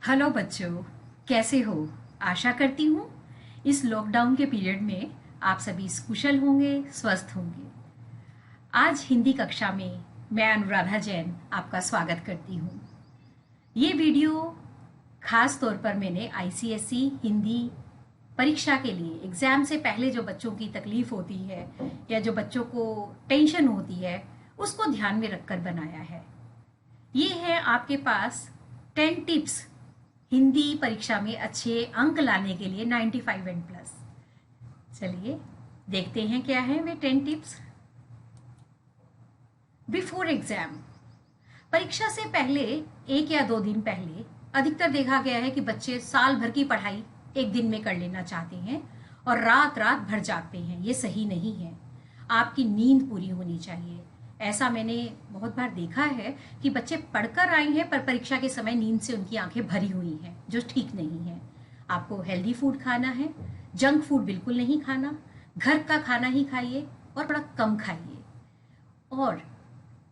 Hello बच्चों, कैसे हो? आशा करती हूँ इस लॉकडाउन के पीरियड में आप सभी कुशल होंगे, स्वस्थ होंगे। आज हिंदी कक्षा में मैं अनुराधा जैन आपका स्वागत करती हूँ। ये वीडियो खास तौर पर मैंने आईसीएसई हिंदी परीक्षा के लिए एग्जाम से पहले जो बच्चों की तकलीफ होती है या जो बच्चों को टेंशन होती है, उसको ध्यान में रखकर बनाया है। ये है आपके पास 10 टिप्स हिंदी परीक्षा में अच्छे अंक लाने के लिए 95 एंड प्लस। चलिए देखते हैं क्या है वे 10 टिप्स। बिफोर एग्जाम, परीक्षा से पहले 1 या 2 दिन पहले अधिकतर देखा गया है कि बच्चे साल भर की पढ़ाई एक दिन में कर लेना चाहते हैं और रात रात भर जागते हैं। ये सही नहीं है। आपकी नींद पूरी होनी चाहिए। ऐसा मैंने बहुत बार देखा है कि बच्चे पढ़कर आए हैं पर परीक्षा के समय नींद से उनकी आंखें भरी हुई हैं, जो ठीक नहीं है। आपको हेल्दी फूड खाना है, जंक फूड बिल्कुल नहीं खाना, घर का खाना ही खाइए और बड़ा कम खाइए। और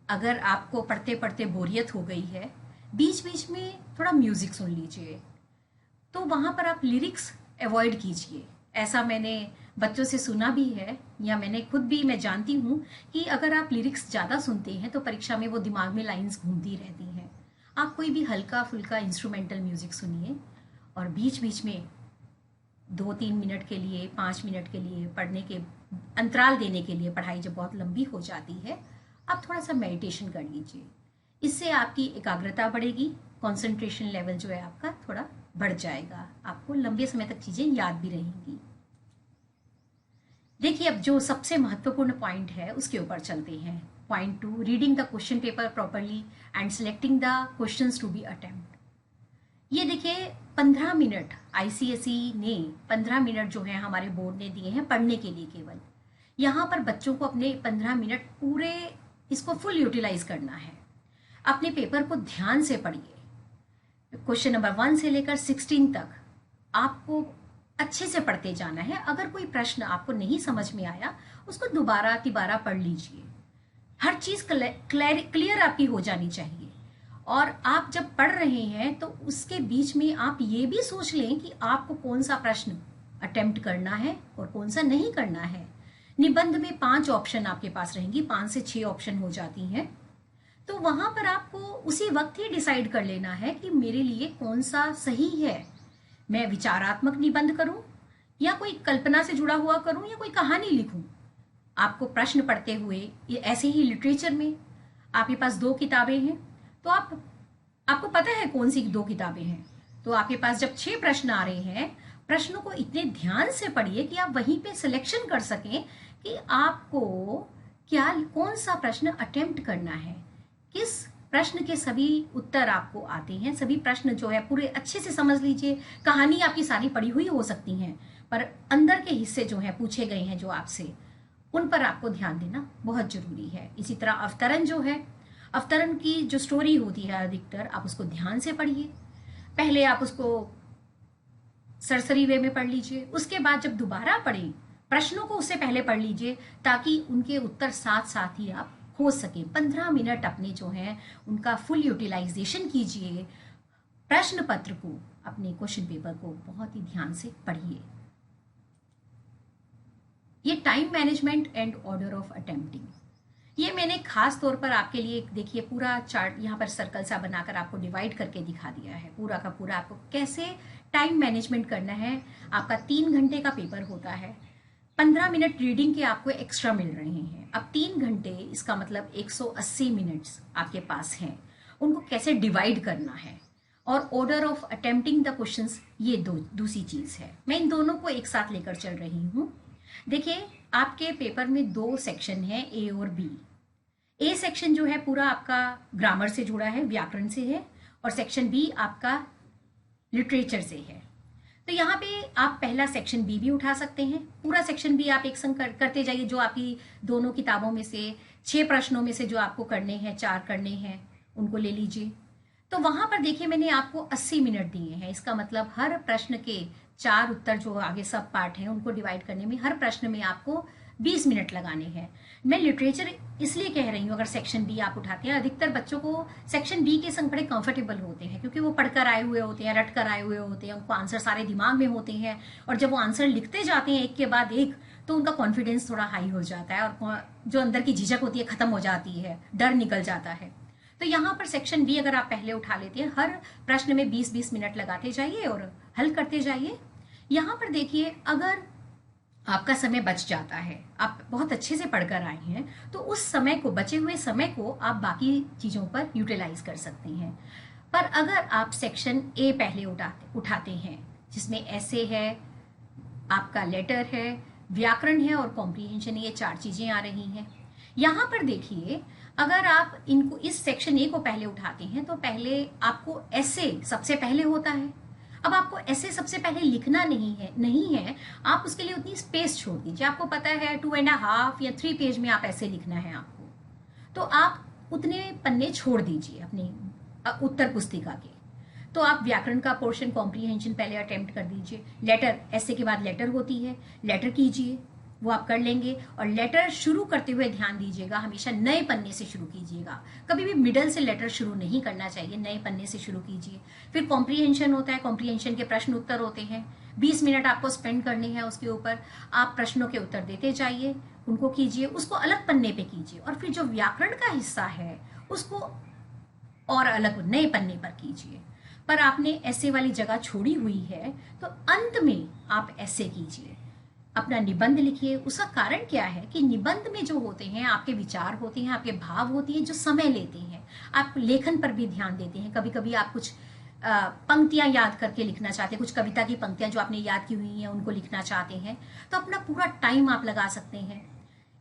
अगर आपको पढ़ते पढ़ते बोरियत हो गई है, बीच बीच में थोड़ा म्यूजिक सुन लीजिए, तो वहां पर आप लिरिक्स अवॉइड कीजिए। ऐसा मैंने बच्चों से सुना भी है या मैंने खुद भी मैं जानती हूँ कि अगर आप लिरिक्स ज़्यादा सुनते हैं तो परीक्षा में वो दिमाग में लाइंस घूमती रहती हैं। आप कोई भी हल्का फुल्का इंस्ट्रूमेंटल म्यूजिक सुनिए और बीच बीच में 2-3 मिनट के लिए, 5 मिनट के लिए पढ़ने के अंतराल देने के लिए, पढ़ाई जब बहुत लंबी हो जाती है, आप थोड़ा सा मेडिटेशन कर लीजिए। इससे आपकी एकाग्रता बढ़ेगी, कंसंट्रेशन लेवल जो है आपका थोड़ा बढ़ जाएगा, आपको लंबे समय तक चीजें याद भी रहेंगी। देखिए, अब जो सबसे महत्वपूर्ण पॉइंट है उसके ऊपर चलते हैं। Point 2, reading the question paper properly and selecting the questions to be attempt. ये देखिए, 15 मिनट आईसीएसई ने 15 मिनट जो है हमारे बोर्ड ने दिए हैं पढ़ने के लिए केवल। यहाँ पर बच्चों को अपने 15 मिनट पूरे इसको फुल यूटिलाइज करना है। अपने पेपर को ध्यान से पढ़िए। क्वेश्चन नंबर 1 से लेकर 16 तक आपको अच्छे से पढ़ते जाना है। अगर कोई प्रश्न आपको नहीं समझ में आया, उसको दोबारा तिबारा पढ़ लीजिए। हर चीज क्लियर आपकी हो जानी चाहिए। और आप जब पढ़ रहे हैं तो उसके बीच में आप ये भी सोच लें कि आपको कौन सा प्रश्न अटेम्प्ट करना है और कौन सा नहीं करना है। निबंध में 5 ऑप्शन आपके पास रहेंगी, 5 से 6 ऑप्शन हो जाती हैं। तो वहां पर आपको उसी वक्त ही डिसाइड कर लेना है कि मेरे लिए कौन सा सही है। मैं विचारात्मक निबंध करूं या कोई कल्पना से जुड़ा हुआ करूं या कोई कहानी लिखूं। आपको प्रश्न पढ़ते हुए ऐसे ही लिटरेचर में आपके पास 2 किताबें हैं, तो आपको पता है कौन सी 2 किताबें हैं। तो आपके पास जब 6 प्रश्न आ रहे हैं, प्रश्नों को इतने ध्यान से पढ़िए कि आप वहीं पे सिलेक्शन कर सकें कि आपको कौन सा प्रश्न अटेम्प्ट करना है। किस प्रश्न के सभी उत्तर आपको आते हैं। सभी प्रश्न जो है पूरे अच्छे से समझ लीजिए। कहानी आपकी सारी पढ़ी हुई हो सकती हैं, पर अंदर के हिस्से जो है पूछे गए हैं जो आपसे, उन पर आपको ध्यान देना बहुत जरूरी है। इसी तरह अवतरण जो है, अवतरण की जो स्टोरी होती है अधिकतर, आप उसको ध्यान से पढ़िए। पहले आप उसको सरसरी वे में पढ़ लीजिए, उसके बाद जब दोबारा पढ़ें प्रश्नों को उससे पहले पढ़ लीजिए, ताकि उनके उत्तर साथ साथ ही आप खोज सके। 15 मिनट अपने जो है उनका फुल यूटिलाइजेशन कीजिए। प्रश्न पत्र को, अपने क्वेश्चन पेपर को बहुत ही ध्यान से पढ़िए। ये time management and order of attempting, ये मैंने खास तौर पर आपके लिए देखिए पूरा चार्ट यहाँ पर सर्कल सा बनाकर आपको डिवाइड करके दिखा दिया है। पूरा का पूरा आपको कैसे टाइम मैनेजमेंट करना है। आपका 3 घंटे का पेपर होता है, 15 मिनट रीडिंग के आपको एक्स्ट्रा मिल रहे हैं। अब 3 घंटे, इसका मतलब 180 मिनट्स आपके पास हैं। उनको कैसे डिवाइड करना है, और order of attempting the questions, ये दूसरी चीज है। मैं इन दोनों को एक साथ लेकर चल रही हूँ। देखिए, आपके पेपर में 2 सेक्शन है, ए और बी। ए सेक्शन जो है पूरा आपका ग्रामर से जुड़ा है, व्याकरण से है, और सेक्शन बी आपका लिटरेचर से है। तो यहाँ पे आप पहला सेक्शन बी भी उठा सकते हैं। पूरा सेक्शन बी आप एक संग करते जाइए। जो आपकी दोनों किताबों में से 6 प्रश्नों में से जो आपको करने हैं, 4 करने हैं, उनको ले लीजिए। तो वहां पर देखिए मैंने आपको 80 मिनट दिए हैं। इसका मतलब हर प्रश्न के 4 उत्तर जो आगे सब पार्ट हैं उनको डिवाइड करने में हर प्रश्न में आपको 20 मिनट लगाने हैं। मैं लिटरेचर इसलिए कह रही हूँ, अगर सेक्शन बी आप उठाते हैं, अधिकतर बच्चों को सेक्शन बी के संग बड़े कंफर्टेबल होते हैं, क्योंकि वो पढ़कर आए हुए होते हैं, रट कर आए हुए होते हैं, उनको आंसर सारे दिमाग में होते हैं, और जब वो आंसर लिखते जाते हैं एक के बाद एक, तो उनका कॉन्फिडेंस थोड़ा हाई हो जाता है, और जो अंदर की झिझक होती है खत्म हो जाती है, डर निकल जाता है। तो यहाँ पर सेक्शन बी अगर आप पहले उठा लेते हैं, हर प्रश्न में 20-20 मिनट लगाते जाइए और हल करते जाइए। यहाँ पर देखिए, अगर आपका समय बच जाता है, आप बहुत अच्छे से पढ़कर आए हैं, तो उस समय को, बचे हुए समय को आप बाकी चीज़ों पर यूटिलाइज कर सकते हैं। पर अगर आप सेक्शन ए पहले उठाते हैं, जिसमें ऐसे है, आपका लेटर है, व्याकरण है और कॉम्प्रिहेंशन, ये 4 चीज़ें आ रही हैं। यहाँ पर देखिए, अगर आप इनको, इस सेक्शन ए को पहले उठाते हैं, तो पहले आपको ऐसे सबसे पहले होता है। अब आपको ऐसे सबसे पहले लिखना नहीं है, आप उसके लिए उतनी स्पेस छोड़ दीजिए। आपको पता है 2.5 या 3 पेज में आप ऐसे लिखना है आपको, तो आप उतने पन्ने छोड़ दीजिए अपनी उत्तर पुस्तिका के। तो आप व्याकरण का पोर्शन, कॉम्प्रिहेंशन पहले अटेम्प्ट कर दीजिए। लेटर, ऐसे के बाद लेटर होती है, लेटर कीजिए, वो आप कर लेंगे। और लेटर शुरू करते हुए ध्यान दीजिएगा, हमेशा नए पन्ने से शुरू कीजिएगा, कभी भी मिडल से लेटर शुरू नहीं करना चाहिए, नए पन्ने से शुरू कीजिए। फिर कॉम्प्रिहेंशन होता है, कॉम्प्रिहेंशन के प्रश्न उत्तर होते हैं, 20 मिनट आपको स्पेंड करने हैं उसके ऊपर। आप प्रश्नों के उत्तर देते जाइए, उनको कीजिए, उसको अलग पन्ने पे कीजिए। और फिर जो व्याकरण का हिस्सा है उसको और अलग नए पन्ने पर कीजिए। पर आपने ऐसे वाली जगह छोड़ी हुई है, तो अंत में आप ऐसे कीजिए, अपना निबंध लिखिए। उसका कारण क्या है कि निबंध में जो होते हैं, आपके विचार होते हैं, आपके भाव होते हैं, जो समय लेते हैं, आप लेखन पर भी ध्यान देते हैं। कभी कभी आप कुछ पंक्तियां याद करके लिखना चाहते हैं, कुछ कविता की पंक्तियां जो आपने याद की हुई हैं उनको लिखना चाहते हैं, तो अपना पूरा टाइम आप लगा सकते हैं।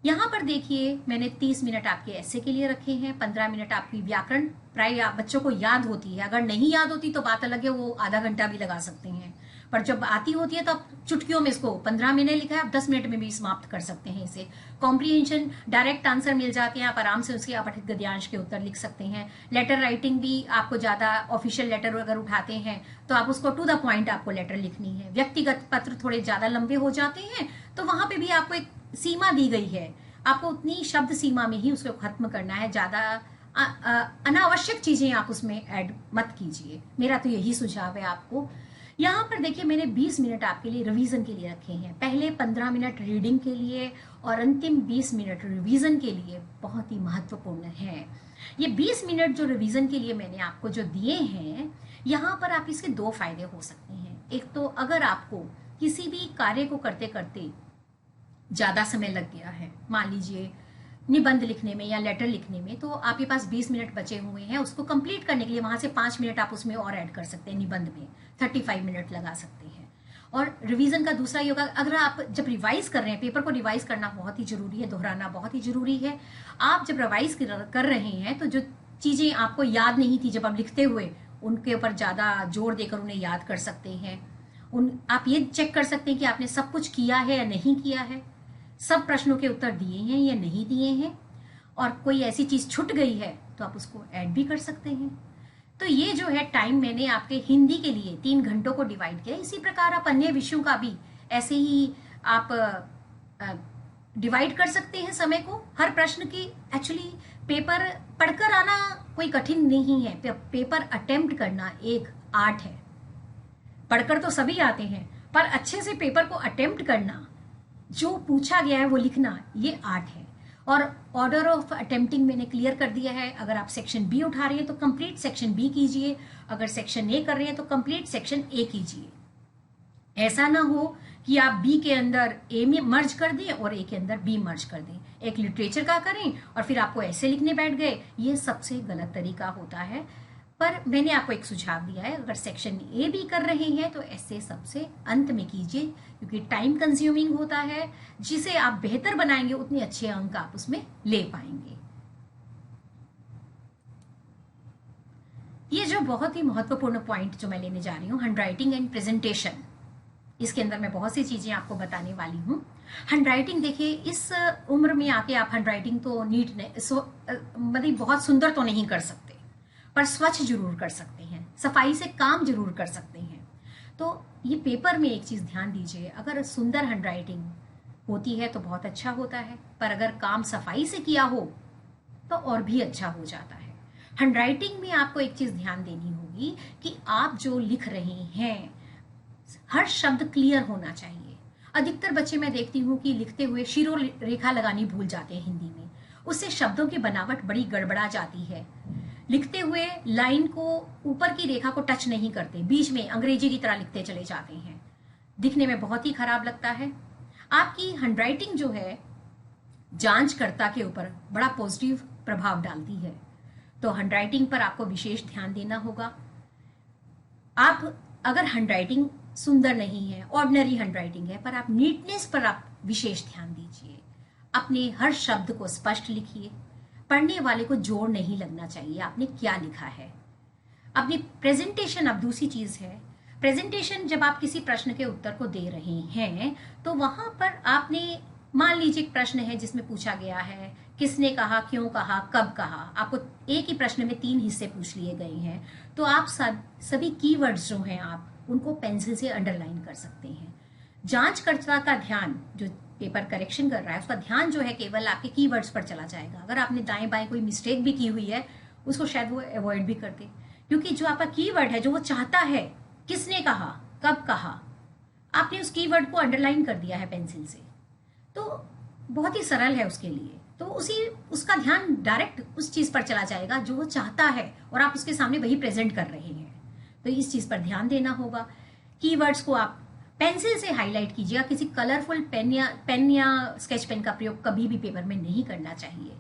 यहाँ पर देखिए, मैंने 30 मिनट आपके ऐसे के लिए रखे हैं, 15 मिनट आपकी व्याकरण, प्राय बच्चों को याद होती है। अगर नहीं याद होती तो बात अलग है, वो आधा घंटा भी लगा सकते हैं, पर जब आती होती है तो आप चुटकियों में, इसको 15 मिनट लिखा है, आप 10 मिनट में भी समाप्त कर सकते हैं इसे। कॉम्प्रिहेंशन, डायरेक्ट आंसर मिल जाते हैं, आप आराम से उसके अपठित गद्यांश के उत्तर लिख सकते हैं। लेटर राइटिंग भी आपको ज़्यादा, ऑफिशियल लेटर अगर उठाते हैं तो आप उसको टू द पॉइंट आपको लेटर लिखनी है। व्यक्तिगत पत्र थोड़े ज़्यादा लंबे हो जाते हैं, तो वहां पे भी आपको एक सीमा दी गई है, आपको उतनी शब्द सीमा में ही उसको खत्म करना है। ज़्यादा अनावश्यक चीज़ें आप उसमें ऐड मत कीजिए, मेरा तो यही सुझाव है आपको। यहाँ पर देखिए, मैंने 20 मिनट आपके लिए रिवीजन के लिए रखे हैं। पहले 15 मिनट रीडिंग के लिए और अंतिम 20 मिनट रिवीजन के लिए बहुत ही महत्वपूर्ण है। ये 20 मिनट जो रिवीजन के लिए मैंने आपको जो दिए हैं, यहाँ पर आप इसके 2 फायदे हो सकते हैं। एक तो, अगर आपको किसी भी कार्य को करते करते ज़्यादा समय लग गया है, मान लीजिए निबंध लिखने में या लेटर लिखने में, तो आपके पास 20 मिनट बचे हुए हैं, उसको कंप्लीट करने के लिए वहां से 5 मिनट आप उसमें और ऐड कर सकते हैं। निबंध में 35 मिनट लगा सकते हैं। और रिवीजन का दूसरा ये होगा, अगर आप जब रिवाइज कर रहे हैं, पेपर को रिवाइज करना बहुत ही जरूरी है, दोहराना बहुत ही जरूरी है। आप जब रिवाइज कर रहे हैं, तो जो चीजें आपको याद नहीं थी जब आप लिखते हुए, उनके ऊपर ज्यादा जोर देकर उन्हें याद कर सकते हैं। आप ये चेक कर सकते हैं कि आपने सब कुछ किया है या नहीं किया है, सब प्रश्नों के उत्तर दिए हैं या नहीं दिए हैं, और कोई ऐसी चीज छूट गई है तो आप उसको ऐड भी कर सकते हैं। तो ये जो है टाइम मैंने आपके हिंदी के लिए 3 घंटों को डिवाइड किया। इसी प्रकार आप अन्य विषयों का भी ऐसे ही आप डिवाइड कर सकते हैं समय को, हर प्रश्न की। एक्चुअली पेपर पढ़कर आना कोई कठिन नहीं है, पेपर अटेम्प्ट करना एक आर्ट है। पढ़कर तो सभी आते हैं, पर अच्छे से पेपर को अटेम्प्ट करना, जो पूछा गया है वो लिखना, ये आर्ट है। और ऑर्डर ऑफ अटेम्प्टिंग मैंने क्लियर कर दिया है। अगर आप सेक्शन बी उठा रहे हैं तो कंप्लीट सेक्शन बी कीजिए, अगर सेक्शन ए कर रहे हैं तो कंप्लीट सेक्शन ए कीजिए। ऐसा ना हो कि आप बी के अंदर ए में मर्ज कर दें और ए के अंदर बी मर्ज कर दें, एक लिटरेचर का करें और फिर आपको ऐसे लिखने बैठ गए, ये सबसे गलत तरीका होता है। पर मैंने आपको एक सुझाव दिया है, अगर सेक्शन ए भी कर रहे हैं तो ऐसे सबसे अंत में कीजिए, क्योंकि टाइम कंज्यूमिंग होता है। जिसे आप बेहतर बनाएंगे उतने अच्छे अंक आप उसमें ले पाएंगे। ये जो बहुत ही महत्वपूर्ण पॉइंट जो मैं लेने जा रही हूँ, हैंडराइटिंग एंड प्रेजेंटेशन, इसके अंदर मैं बहुत सी चीजें आपको बताने वाली हूँ। हैंडराइटिंग देखिए, इस उम्र में आके आप हैंडराइटिंग तो मतलब बहुत सुंदर तो नहीं कर सकते, पर स्वच्छ जरूर कर सकते हैं, सफाई से काम जरूर कर सकते हैं। तो ये पेपर में एक चीज ध्यान दीजिए, अगर सुंदर हैंडराइटिंग होती है तो बहुत अच्छा होता है, पर अगर काम सफाई से किया हो तो और भी अच्छा हो जाता है। हैंडराइटिंग में आपको एक चीज ध्यान देनी होगी कि आप जो लिख रहे हैं हर शब्द क्लियर होना चाहिए। अधिकतर बच्चे मैं देखती हूँ कि लिखते हुए शिरो रेखा लगानी भूल जाते हैं हिंदी में, उससे शब्दों की बनावट बड़ी गड़बड़ा जाती है। लिखते हुए लाइन को ऊपर की रेखा को टच नहीं करते, बीच में अंग्रेजी की तरह लिखते चले जाते हैं, दिखने में बहुत ही खराब लगता है। आपकी हैंडराइटिंग जो है जांचकर्ता के ऊपर बड़ा पॉजिटिव प्रभाव डालती है, तो हैंडराइटिंग पर आपको विशेष ध्यान देना होगा। आप अगर हैंडराइटिंग सुंदर नहीं है, ऑर्डिनरी हैंडराइटिंग है, पर आप नीटनेस पर आप विशेष ध्यान दीजिए। अपने हर शब्द को स्पष्ट लिखिए, पढ़ने वाले को जोर नहीं लगना चाहिए आपने क्या लिखा है। अपनी प्रेजेंटेशन अब दूसरी चीज है। प्रेजेंटेशन जब आप किसी प्रश्न के उत्तर को दे रहे हैं तो वहां पर आपने, मान लीजिए एक प्रश्न है जिसमें पूछा गया है किसने कहा, क्यों कहा, कब कहा, आपको एक ही प्रश्न में 3 हिस्से पूछ लिए गए हैं, तो आप सभी कीवर्ड्स जो हैं आप उनको पेंसिल से अंडरलाइन कर सकते हैं। जांचकर्ता का ध्यान, जो पेपर करेक्शन कर रहा है, उसका ध्यान जो है केवल आपके कीवर्ड्स पर चला जाएगा। अगर आपने दाएं बाएं कोई मिस्टेक भी की हुई है उसको शायद वो अवॉइड भी कर दे, क्योंकि जो आपका कीवर्ड है जो वो चाहता है, किसने कहा, कब कहा, आपने उस कीवर्ड को अंडरलाइन कर दिया है पेंसिल से, तो बहुत ही सरल है उसके लिए। तो उसका ध्यान डायरेक्ट उस चीज पर चला जाएगा जो वो चाहता है और आप उसके सामने वही प्रेजेंट कर रहे हैं। तो इस चीज पर ध्यान देना होगा। कीवर्ड्स को आप पेंसिल से हाईलाइट कीजिएगा, किसी कलरफुल पेन या स्केच पेन का प्रयोग कभी भी पेपर में नहीं करना चाहिए।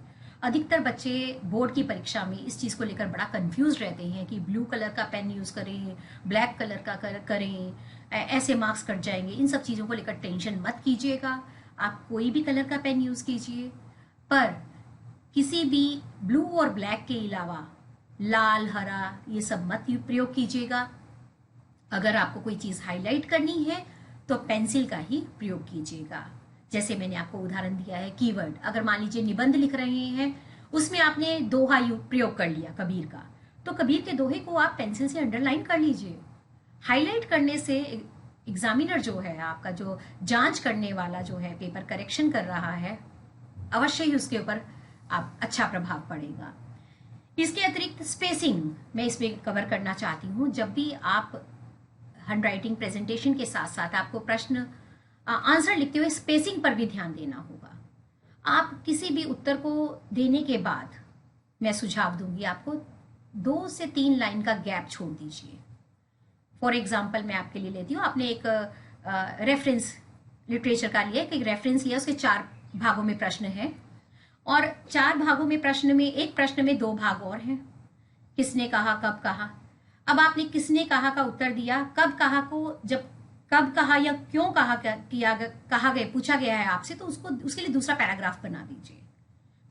अधिकतर बच्चे बोर्ड की परीक्षा में इस चीज को लेकर बड़ा कंफ्यूज रहते हैं कि ब्लू कलर का पेन यूज करें, ब्लैक कलर का करें, ऐसे मार्क्स कट जाएंगे। इन सब चीजों को लेकर टेंशन मत कीजिएगा, आप कोई भी कलर का पेन यूज कीजिए, पर किसी भी ब्लू और ब्लैक के अलावा लाल, हरा ये सब मत प्रयोग कीजिएगा। अगर आपको कोई चीज हाईलाइट करनी है तो पेंसिल का ही प्रयोग कीजिएगा। जैसे मैंने आपको उदाहरण दिया है कीवर्ड, अगर मान लीजिए निबंध लिख रहे हैं, उसमें आपने दोहा प्रयोग कर लिया कबीर का, तो कबीर के दोहे को आप पेंसिल से अंडरलाइन कर लीजिए। हाईलाइट करने से एग्जामिनर जो है, आपका जो जांच करने वाला जो है, पेपर करेक्शन कर रहा है, अवश्य ही उसके ऊपर आप अच्छा प्रभाव पड़ेगा। इसके अतिरिक्त स्पेसिंग मैं इसमें कवर करना चाहती हूँ। जब भी आप हैंडराइटिंग प्रेजेंटेशन के साथ साथ आपको प्रश्न आंसर लिखते हुए स्पेसिंग पर भी ध्यान देना होगा। आप किसी भी उत्तर को देने के बाद, मैं सुझाव दूंगी आपको, 2 से 3 लाइन का गैप छोड़ दीजिए। फॉर एग्जाम्पल मैं आपके लिए लेती हूँ, आपने एक रेफरेंस लिटरेचर का लिया, एक रेफरेंस लिया, उसके 4 भागों में प्रश्न है और 4 भागों में प्रश्न में, एक प्रश्न में 2 भाग और हैं। किसने कहा, कब कहा। अब आपने किसने कहा का उत्तर दिया, कब कहा को जब कब कहा या क्यों कहा पूछा गया है आपसे, तो उसके लिए दूसरा पैराग्राफ बना दीजिए।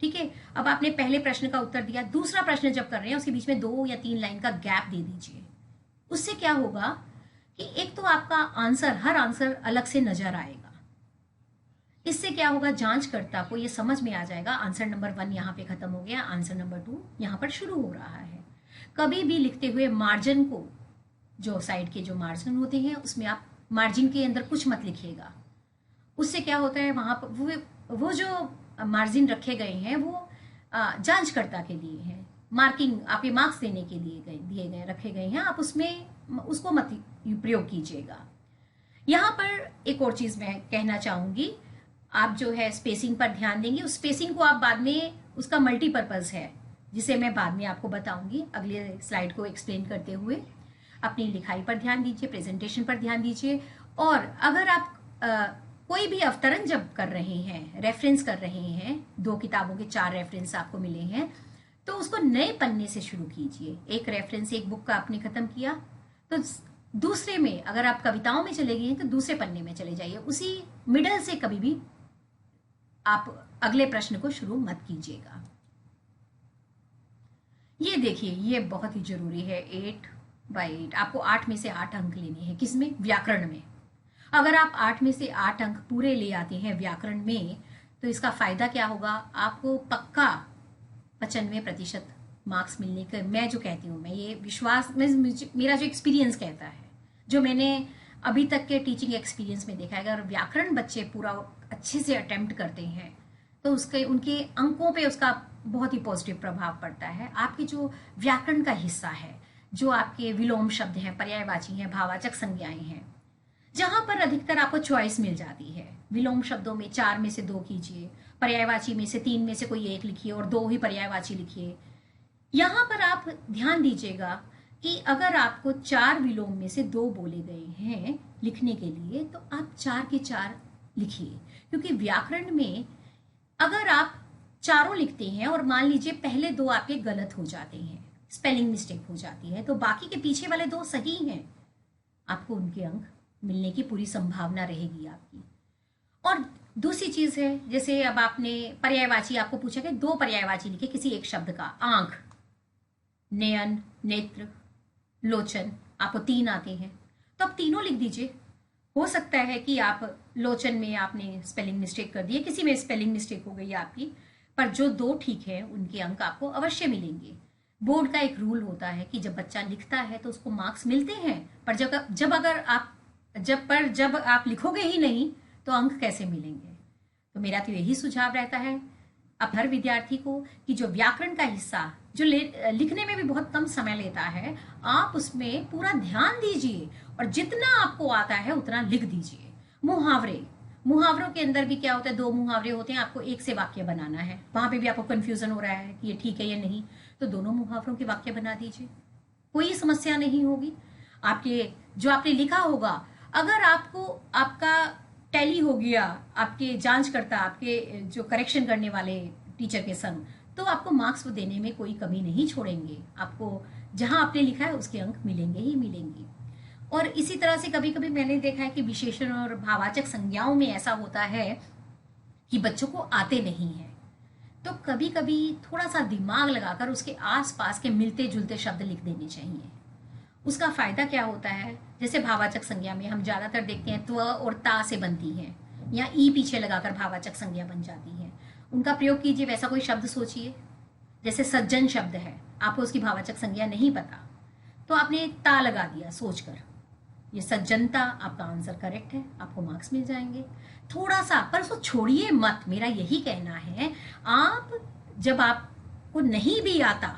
ठीक है। अब आपने पहले प्रश्न का उत्तर दिया, दूसरा प्रश्न जब कर रहे हैं उसके बीच में 2 या 3 लाइन का गैप दे दीजिए। उससे क्या होगा कि एक तो आपका आंसर, हर आंसर अलग से नजर आएगा। इससे क्या होगा, जांचकर्ता को ये समझ में आ जाएगा आंसर नंबर 1 यहाँ पे खत्म हो गया, आंसर नंबर 2 यहाँ पर शुरू हो रहा है। कभी भी लिखते हुए मार्जिन को, जो साइड के जो मार्जिन होते हैं उसमें आप मार्जिन के अंदर कुछ मत लिखिएगा। उससे क्या होता है, वहां पर वो जो मार्जिन रखे गए हैं वो जांचकर्ता के लिए हैं, मार्किंग आपके मार्क्स देने के लिए दिए गए रखे गए हैं, आप उसको मत प्रयोग कीजिएगा। यहाँ पर एक और चीज मैं कहना चाहूंगी, आप जो है स्पेसिंग पर ध्यान देंगे। उस स्पेसिंग को आप बाद में, उसका मल्टीपर्पज है जिसे मैं बाद में आपको बताऊंगी अगले स्लाइड को एक्सप्लेन करते हुए। अपनी लिखाई पर ध्यान दीजिए, प्रेजेंटेशन पर ध्यान दीजिए। और अगर आप कोई भी अवतरण जब कर रहे हैं, रेफरेंस कर रहे हैं, 2 किताबों के 4 रेफरेंस आपको मिले हैं, तो उसको नए पन्ने से शुरू कीजिए। एक रेफरेंस, एक बुक का आपने खत्म किया, तो दूसरे में अगर आप कविताओं में चले गए तो दूसरे पन्ने में चले जाइए। उसी मिडल से कभी भी आप अगले प्रश्न को शुरू मत कीजिएगा। ये देखिए, ये बहुत ही जरूरी है। 8/8 आपको 8 में से 8 अंक लेने हैं। किसमें? व्याकरण में। अगर आप 8 में से 8 अंक पूरे ले आते हैं व्याकरण में, तो इसका फायदा क्या होगा, आपको पक्का 95% मार्क्स मिलने का, मैं जो कहती हूँ, मैं ये विश्वास, मेरा जो एक्सपीरियंस कहता है, जो मैंने अभी तक के टीचिंग एक्सपीरियंस में देखा है, अगर व्याकरण बच्चे पूरा अच्छे से अटेम्प्ट करते हैं तो उसके उनके अंकों पे उसका बहुत ही पॉजिटिव प्रभाव पड़ता है। आपके जो व्याकरण का हिस्सा है, जो आपके विलोम शब्द हैं, पर्यायवाची हैं, भाववाचक संज्ञाएं हैं, जहां पर अधिकतर आपको चॉइस मिल जाती है। विलोम शब्दों में 4 में से 2 कीजिए, पर्यायवाची में से 3 में से कोई एक लिखिए और 2 ही पर्यायवाची लिखिए। यहाँ पर आप ध्यान दीजिएगा कि अगर आपको 4 विलोम में से 2 बोले गए हैं लिखने के लिए तो आप 4 के 4 लिखिए, क्योंकि व्याकरण में अगर आप चारों लिखते हैं और मान लीजिए पहले 2 आपके गलत हो जाते हैं, स्पेलिंग मिस्टेक हो जाती है, तो बाकी के पीछे वाले 2 सही हैं, आपको उनके अंक मिलने की पूरी संभावना रहेगी आपकी। और दूसरी चीज है, जैसे अब आपने पर्यायवाची आपको पूछा कि 2 पर्यायवाची लिखे किसी एक शब्द का, आंख, नयन, नेत्र, लोचन, आपको 3 आते हैं तो आप तीनों लिख दीजिए। हो सकता है कि आप लोचन में आपने स्पेलिंग मिस्टेक कर दी है, किसी में स्पेलिंग मिस्टेक हो गई आपकी, पर जो 2 ठीक है उनके अंक आपको अवश्य मिलेंगे। बोर्ड का एक रूल होता है कि जब बच्चा लिखता है तो उसको मार्क्स मिलते हैं, पर जब आप लिखोगे ही नहीं तो अंक कैसे मिलेंगे। तो मेरा तो यही सुझाव रहता है अब हर विद्यार्थी को कि जो व्याकरण का हिस्सा जो लिखने में भी बहुत कम समय लेता है, आप उसमें पूरा ध्यान दीजिए और जितना आपको आता है उतना लिख दीजिए। मुहावरों के अंदर भी क्या होता है, 2 मुहावरे होते हैं, आपको एक से वाक्य बनाना है, वहां पे भी आपको कंफ्यूजन हो रहा है कि ये ठीक है या नहीं, तो दोनों मुहावरों के वाक्य बना दीजिए, कोई समस्या नहीं होगी। आपके जो आपने लिखा होगा, अगर आपको आपका टैली हो गया, आपके जांच करता, आपके जो करेक्शन करने वाले टीचर के संग, तो आपको मार्क्स देने में कोई कमी नहीं छोड़ेंगे, आपको जहां आपने लिखा है उसके अंक मिलेंगे ही मिलेंगे। और इसी तरह से कभी कभी मैंने देखा है कि विशेषण और भाववाचक संज्ञाओं में ऐसा होता है कि बच्चों को आते नहीं है, तो कभी कभी थोड़ा सा दिमाग लगाकर उसके आसपास के मिलते जुलते शब्द लिख देने चाहिए। उसका फायदा क्या होता है, जैसे भाववाचक संज्ञा में हम ज्यादातर देखते हैं त्व और ता से बनती है, या ई पीछे लगाकर भाववाचक संज्ञा बन जाती है, उनका प्रयोग कीजिए। वैसा कोई शब्द सोचिए, जैसे सज्जन शब्द है, आपको उसकी भाववाचक संज्ञा नहीं पता तो आपने ता लगा दिया सोचकर, ये सज्जनता, आपका आंसर करेक्ट है, आपको मार्क्स मिल जाएंगे। थोड़ा सा, पर उसको छोड़िए मत, मेरा यही कहना है। आप जब आपको नहीं भी आता,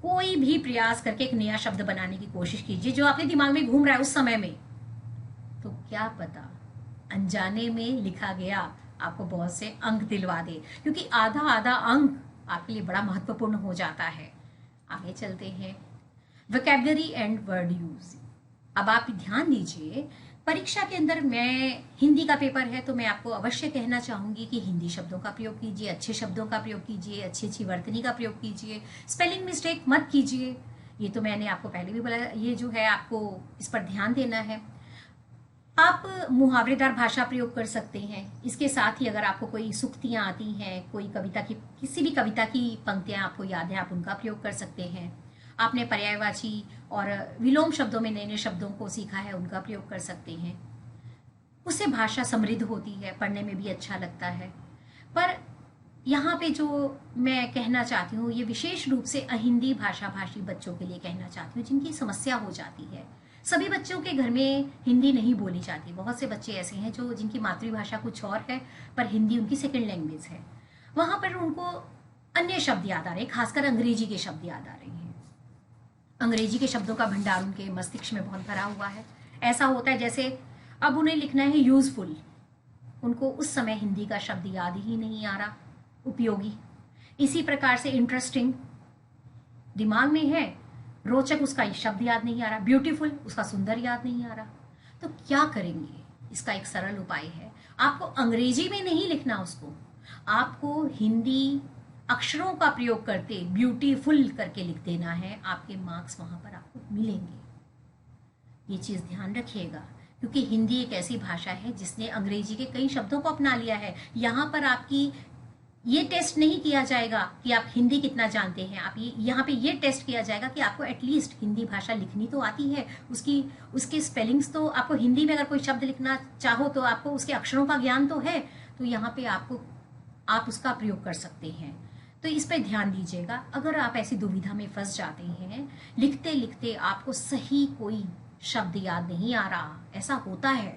कोई भी प्रयास करके एक नया शब्द बनाने की कोशिश कीजिए जो आपके दिमाग में घूम रहा है उस समय में, तो क्या पता अनजाने में लिखा गया आपको बहुत से अंक दिलवा दे, क्योंकि आधा आधा अंक आपके लिए बड़ा महत्वपूर्ण हो जाता है। आगे चलते हैं, वोकैबुलरी एंड वर्ड यूज। अब आप ध्यान दीजिए, परीक्षा के अंदर मैं हिंदी का पेपर है तो मैं आपको अवश्य कहना चाहूंगी कि हिंदी शब्दों का प्रयोग कीजिए, अच्छे शब्दों का प्रयोग कीजिए, अच्छी अच्छी वर्तनी का प्रयोग कीजिए, स्पेलिंग मिस्टेक मत कीजिए। ये तो मैंने आपको पहले भी बोला, ये जो है आपको इस पर ध्यान देना है। आप मुहावरेदार भाषा प्रयोग कर सकते हैं। इसके साथ ही अगर आपको कोई सूक्तियां आती हैं, कोई कविता की, किसी भी कविता की पंक्तियां आपको याद है, आप उनका प्रयोग कर सकते हैं। आपने पर्यायवाची और विलोम शब्दों में नए नए शब्दों को सीखा है, उनका प्रयोग कर सकते हैं। उससे भाषा समृद्ध होती है, पढ़ने में भी अच्छा लगता है। पर यहाँ पे जो मैं कहना चाहती हूँ, ये विशेष रूप से अहिंदी भाषा भाषी बच्चों के लिए कहना चाहती हूँ जिनकी समस्या हो जाती है। सभी बच्चों के घर में हिंदी नहीं बोली जाती, बहुत से बच्चे ऐसे हैं जो जिनकी मातृभाषा कुछ और है पर हिंदी उनकी सेकंड लैंग्वेज है। वहां पर उनको अन्य शब्द याद आ रहे हैं, खासकर अंग्रेजी के शब्द याद आ रहे हैं। अंग्रेजी के शब्दों का भंडार उनके मस्तिष्क में बहुत भरा हुआ है। ऐसा होता है जैसे अब उन्हें लिखना है यूजफुल, उनको उस समय हिंदी का शब्द याद ही नहीं आ रहा, उपयोगी। इसी प्रकार से इंटरेस्टिंग दिमाग में है, रोचक उसका शब्द याद नहीं आ रहा, ब्यूटीफुल उसका सुंदर याद नहीं आ रहा। तो क्या करेंगे, इसका एक सरल उपाय है, आपको अंग्रेजी में नहीं लिखना उसको, आपको हिंदी अक्षरों का प्रयोग करते ब्यूटीफुल करके लिख देना है। आपके मार्क्स वहां पर आपको मिलेंगे। ये चीज ध्यान रखिएगा, क्योंकि हिंदी एक ऐसी भाषा है जिसने अंग्रेजी के कई शब्दों को अपना लिया है। यहाँ पर आपकी ये टेस्ट नहीं किया जाएगा कि आप हिंदी कितना जानते हैं, आप यहाँ पे ये टेस्ट किया जाएगा कि आपको एटलीस्ट हिंदी भाषा लिखनी तो आती है, उसके स्पेलिंग्स तो आपको, हिंदी में अगर कोई शब्द लिखना चाहो तो आपको उसके अक्षरों का ज्ञान तो है, तो यहाँ पे आप उसका प्रयोग कर सकते हैं। तो इस पर ध्यान दीजिएगा। अगर आप ऐसी दुविधा में फंस जाते हैं, लिखते लिखते आपको सही कोई शब्द याद नहीं आ रहा, ऐसा होता है,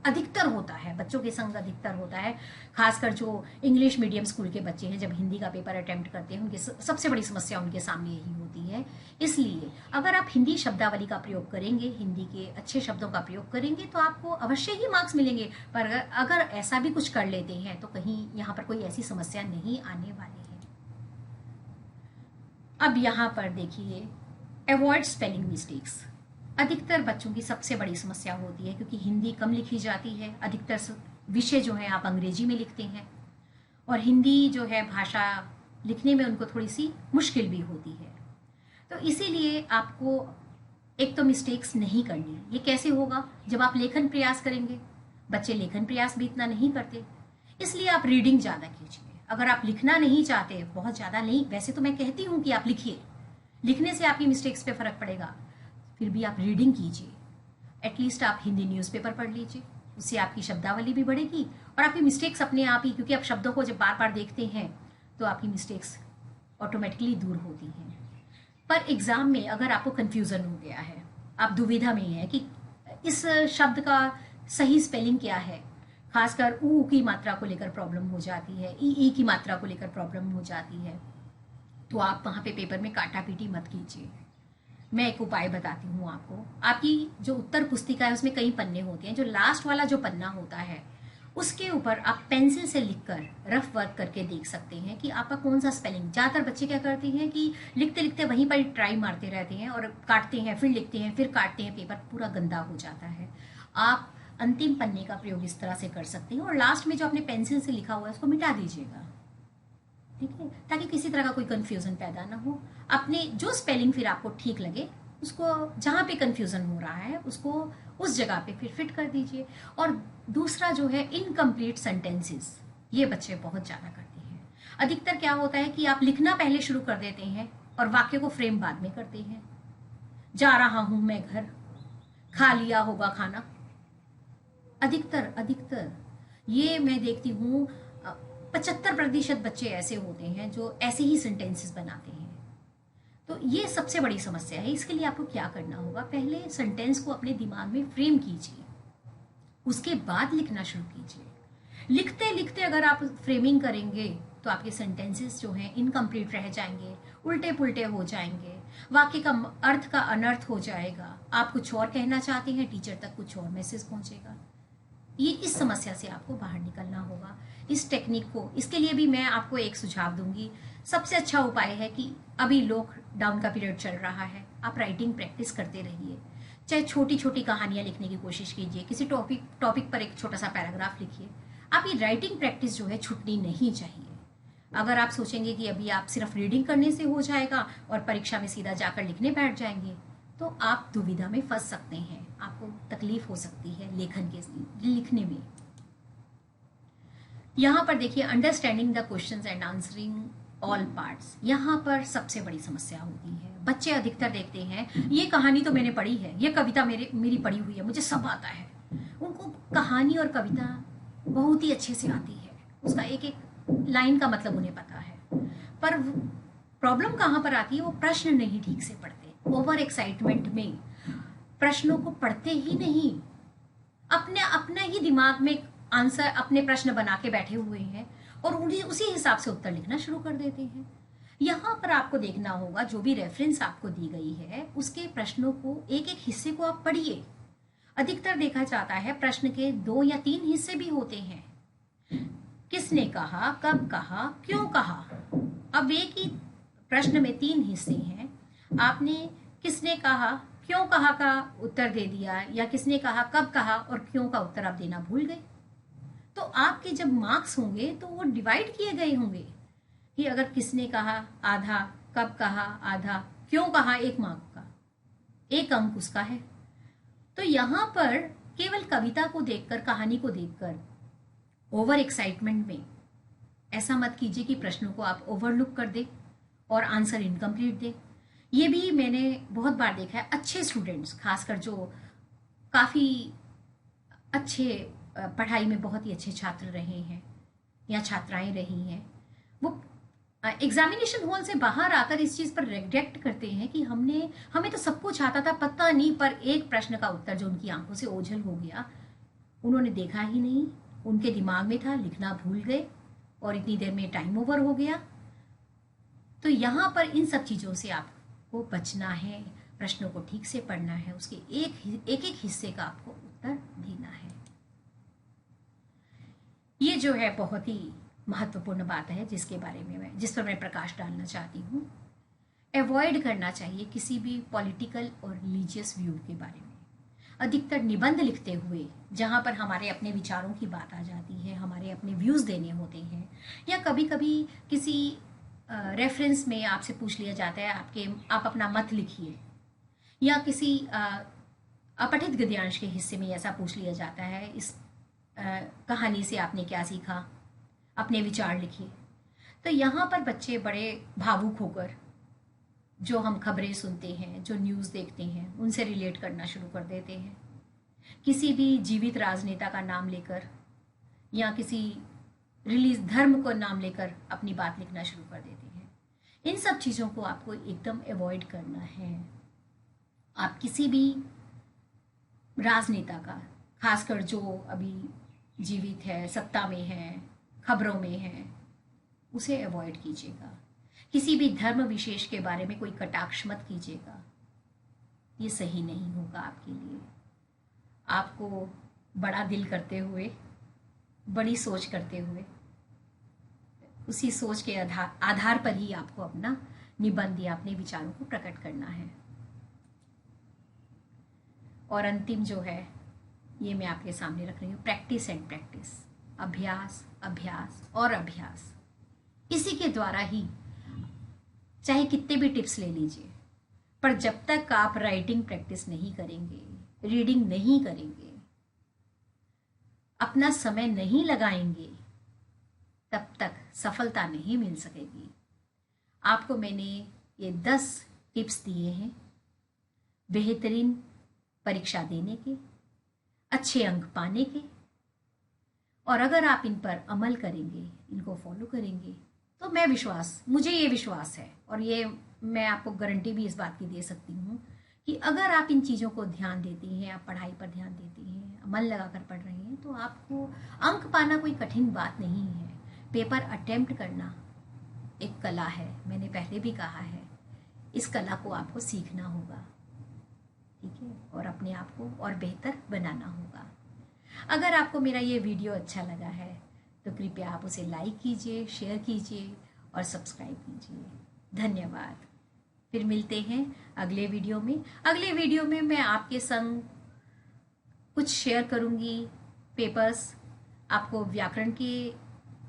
अधिकतर होता है, बच्चों के संग अधिकतर होता है। खासकर जो इंग्लिश मीडियम स्कूल के बच्चे हैं, जब हिंदी का पेपर अटेम्प्ट करते हैं, उनकी सबसे बड़ी समस्या उनके सामने यही होती है। इसलिए अगर आप हिंदी शब्दावली का प्रयोग करेंगे, हिंदी के अच्छे शब्दों का प्रयोग करेंगे, तो आपको अवश्य ही मार्क्स मिलेंगे। पर अगर ऐसा भी कुछ कर लेते हैं तो कहीं यहाँ पर कोई ऐसी समस्या नहीं आने वाली है। अब यहाँ पर देखिए, अवॉइड स्पेलिंग मिस्टेक्स अधिकतर बच्चों की सबसे बड़ी समस्या होती है, क्योंकि हिंदी कम लिखी जाती है। अधिकतर विषय जो है आप अंग्रेजी में लिखते हैं, और हिंदी जो है भाषा लिखने में उनको थोड़ी सी मुश्किल भी होती है। तो इसीलिए आपको एक तो मिस्टेक्स नहीं करनी। ये कैसे होगा? जब आप लेखन प्रयास करेंगे। बच्चे लेखन प्रयास भी इतना नहीं करते, इसलिए आप रीडिंग ज़्यादा कीजिए। अगर आप लिखना नहीं चाहते, बहुत ज़्यादा नहीं, वैसे तो मैं कहती हूँ कि आप लिखिए, लिखने से आपकी मिस्टेक्स पे फर्क पड़ेगा, फिर भी आप रीडिंग कीजिए। एटलीस्ट आप हिंदी न्यूज़पेपर पढ़ लीजिए, उससे आपकी शब्दावली भी बढ़ेगी और आपकी मिस्टेक्स अपने आप ही, क्योंकि आप शब्दों को जब बार बार देखते हैं तो आपकी मिस्टेक्स ऑटोमेटिकली दूर होती हैं। पर एग्ज़ाम में अगर आपको कन्फ्यूज़न हो गया है, आप दुविधा में हैं कि इस शब्द का सही स्पेलिंग क्या है, खासकर ऊ की मात्रा को लेकर प्रॉब्लम हो जाती है, ई की मात्रा को लेकर प्रॉब्लम हो जाती है, तो आप वहाँ पे पेपर में काटा पीटी मत कीजिए। मैं एक उपाय बताती हूँ आपको। आपकी जो उत्तर पुस्तिका है उसमें कई पन्ने होते हैं, जो लास्ट वाला जो पन्ना होता है उसके ऊपर आप पेंसिल से लिखकर रफ वर्क करके देख सकते हैं कि आपका कौन सा स्पेलिंग। ज़्यादातर बच्चे क्या करते हैं कि लिखते लिखते वहीं पर ट्राई मारते रहते हैं और काटते हैं, फिर लिखते हैं, फिर काटते हैं, पेपर पूरा गंदा हो जाता है। आप अंतिम पन्ने का प्रयोग इस तरह से कर सकते हैं और लास्ट में जो आपने पेंसिल से लिखा हुआ है उसको मिटा दीजिएगा, ठीक है, ताकि किसी तरह का कोई कंफ्यूजन पैदा ना हो। अपने जो स्पेलिंग फिर आपको ठीक लगे उसको, जहाँ पे कंफ्यूजन हो रहा है उसको उस जगह पे फिर फिट कर दीजिए। और दूसरा जो है इनकम्प्लीट सेंटेंसेस, ये बच्चे बहुत ज़्यादा करते हैं। अधिकतर क्या होता है कि आप लिखना पहले शुरू कर देते हैं और वाक्य को फ्रेम बाद में करते हैं। जा रहा हूँ मैं घर, खा लिया होगा खाना। अधिकतर ये मैं देखती हूँ 75% बच्चे ऐसे होते हैं जो ऐसे ही सेंटेंसेस बनाते हैं। तो ये सबसे बड़ी समस्या है। इसके लिए आपको क्या करना होगा, पहले सेंटेंस को अपने दिमाग में फ्रेम कीजिए, उसके बाद लिखना शुरू कीजिए। लिखते लिखते अगर आप फ्रेमिंग करेंगे तो आपके सेंटेंसेस जो हैं इनकम्प्लीट रह जाएंगे, उल्टे पुल्टे हो जाएंगे, वाक्य का अर्थ का अनर्थ हो जाएगा। आप कुछ और कहना चाहते हैं, टीचर तक कुछ और मैसेज पहुंचेगा। ये इस समस्या से आपको बाहर निकलना होगा। इस टेक्निक को, इसके लिए भी मैं आपको एक सुझाव दूंगी। सबसे अच्छा उपाय है कि अभी लॉकडाउन का पीरियड चल रहा है, आप राइटिंग प्रैक्टिस करते रहिए। चाहे छोटी छोटी कहानियां लिखने की कोशिश कीजिए, किसी टॉपिक पर एक छोटा सा पैराग्राफ लिखिए। आपकी राइटिंग प्रैक्टिस जो है छूटनी नहीं चाहिए। अगर आप सोचेंगे कि अभी आप सिर्फ रीडिंग करने से हो जाएगा और परीक्षा में सीधा जाकर लिखने बैठ जाएंगे, तो आप दुविधा में फंस सकते हैं, आपको तकलीफ हो सकती है लिखने में। यहाँ पर देखिए, understanding the questions and answering all parts, यहाँ पर सबसे बड़ी समस्या होती है। बच्चे अधिकतर देखते हैं ये कहानी तो मैंने पढ़ी है, ये कविता मेरी पढ़ी हुई है, मुझे सब आता है। उनको कहानी और कविता बहुत ही अच्छे से आती है, उसका एक एक लाइन का मतलब उन्हें पता है। पर प्रॉब्लम कहाँ पर आती है, वो प्रश्न नहीं ठीक से पढ़ते। ओवर एक्साइटमेंट में प्रश्नों को पढ़ते ही नहीं, अपने ही दिमाग में आंसर, अपने प्रश्न बना के बैठे हुए हैं और उन्हें उसी हिसाब से उत्तर लिखना शुरू कर देते हैं। यहाँ पर आपको देखना होगा, जो भी रेफरेंस आपको दी गई है उसके प्रश्नों को, एक एक हिस्से को आप पढ़िए। अधिकतर देखा जाता है प्रश्न के 2 या 3 हिस्से भी होते हैं। किसने कहा, कब कहा, क्यों कहा। अब एक ही प्रश्न में 3 हिस्से हैं, आपने किसने कहा, क्यों कहा का उत्तर दे दिया, या किसने कहा, कब कहा और क्यों का उत्तर आप देना भूल गए, तो आपके जब मार्क्स होंगे तो वो डिवाइड किए गए होंगे कि अगर किसने कहा आधा, कब कहा आधा, क्यों कहा 1 मार्क का, 1 अंक उसका है। तो यहाँ पर केवल कविता को देखकर, कहानी को देखकर ओवर एक्साइटमेंट में ऐसा मत कीजिए कि प्रश्नों को आप ओवरलुक कर दे और आंसर इनकम्प्लीट दे। ये भी मैंने बहुत बार देखा है। अच्छे स्टूडेंट्स, खासकर जो काफ़ी अच्छे पढ़ाई में बहुत ही अच्छे छात्र रहे हैं या छात्राएं रही हैं, वो एग्जामिनेशन हॉल से बाहर आकर इस चीज़ पर रिग्रेट करते हैं कि हमें तो सब कुछ आता था, पता नहीं, पर एक प्रश्न का उत्तर जो उनकी आंखों से ओझल हो गया, उन्होंने देखा ही नहीं, उनके दिमाग में था, लिखना भूल गए और इतनी देर में टाइम ओवर हो गया। तो यहाँ पर इन सब चीज़ों से आपको बचना है, प्रश्नों को ठीक से पढ़ना है, उसके एक एक हिस्से का आपको उत्तर देना है। ये जो है बहुत ही महत्वपूर्ण बात है जिस पर मैं प्रकाश डालना चाहती हूँ। अवॉइड करना चाहिए किसी भी पॉलिटिकल और रिलीजियस व्यू के बारे में। अधिकतर निबंध लिखते हुए जहाँ पर हमारे अपने विचारों की बात आ जाती है, हमारे अपने व्यूज़ देने होते हैं, या कभी कभी किसी रेफरेंस में आपसे पूछ लिया जाता है आप अपना मत लिखिए, या किसी अपठित गद्यांश के हिस्से में ऐसा पूछ लिया जाता है इस कहानी से आपने क्या सीखा, अपने विचार लिखिए। तो यहाँ पर बच्चे बड़े भावुक होकर जो हम खबरें सुनते हैं, जो न्यूज़ देखते हैं, उनसे रिलेट करना शुरू कर देते हैं। किसी भी जीवित राजनेता का नाम लेकर या किसी रिलीज धर्म को नाम लेकर अपनी बात लिखना शुरू कर देते हैं। इन सब चीज़ों को आपको एकदम अवॉइड करना है। आप किसी भी राजनेता का, खासकर जो अभी जीवित है, सत्ता में है, खबरों में है, उसे अवॉइड कीजिएगा। किसी भी धर्म विशेष के बारे में कोई कटाक्ष मत कीजिएगा, ये सही नहीं होगा आपके लिए। आपको बड़ा दिल करते हुए, बड़ी सोच करते हुए, उसी सोच के आधार पर ही आपको अपना निबंध या अपने विचारों को प्रकट करना है। और अंतिम जो है ये मैं आपके सामने रख रही हूँ, प्रैक्टिस एंड प्रैक्टिस, अभ्यास, अभ्यास और अभ्यास। इसी के द्वारा ही, चाहे कितने भी टिप्स ले लीजिए, पर जब तक आप राइटिंग प्रैक्टिस नहीं करेंगे, रीडिंग नहीं करेंगे, अपना समय नहीं लगाएंगे, तब तक सफलता नहीं मिल सकेगी। आपको मैंने ये 10 टिप्स दिए हैं बेहतरीन परीक्षा देने के, अच्छे अंक पाने के, और अगर आप इन पर अमल करेंगे, इनको फॉलो करेंगे, तो मुझे ये विश्वास है, और ये मैं आपको गारंटी भी इस बात की दे सकती हूँ कि अगर आप इन चीज़ों को ध्यान देती हैं, आप पढ़ाई पर ध्यान देती हैं, अमल लगाकर पढ़ रही हैं, तो आपको अंक पाना कोई कठिन बात नहीं है। पेपर अटेम्प्ट करना एक कला है, मैंने पहले भी कहा है। इस कला को आपको सीखना होगा, ठीक है, और अपने आप को और बेहतर बनाना होगा। अगर आपको मेरा ये वीडियो अच्छा लगा है तो कृपया आप उसे लाइक कीजिए, शेयर कीजिए और सब्सक्राइब कीजिए। धन्यवाद। फिर मिलते हैं अगले वीडियो में। अगले वीडियो में मैं आपके संग कुछ शेयर करूंगी पेपर्स, आपको व्याकरण के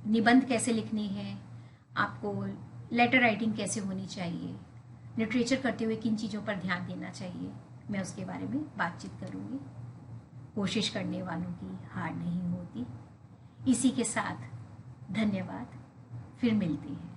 निबंध कैसे लिखने हैं, आपको लेटर राइटिंग कैसे होनी चाहिए, लिटरेचर करते हुए किन चीज़ों पर ध्यान देना चाहिए, मैं उसके बारे में बातचीत करूंगी। कोशिश करने वालों की हार नहीं होती। इसी के साथ धन्यवाद। फिर मिलते हैं।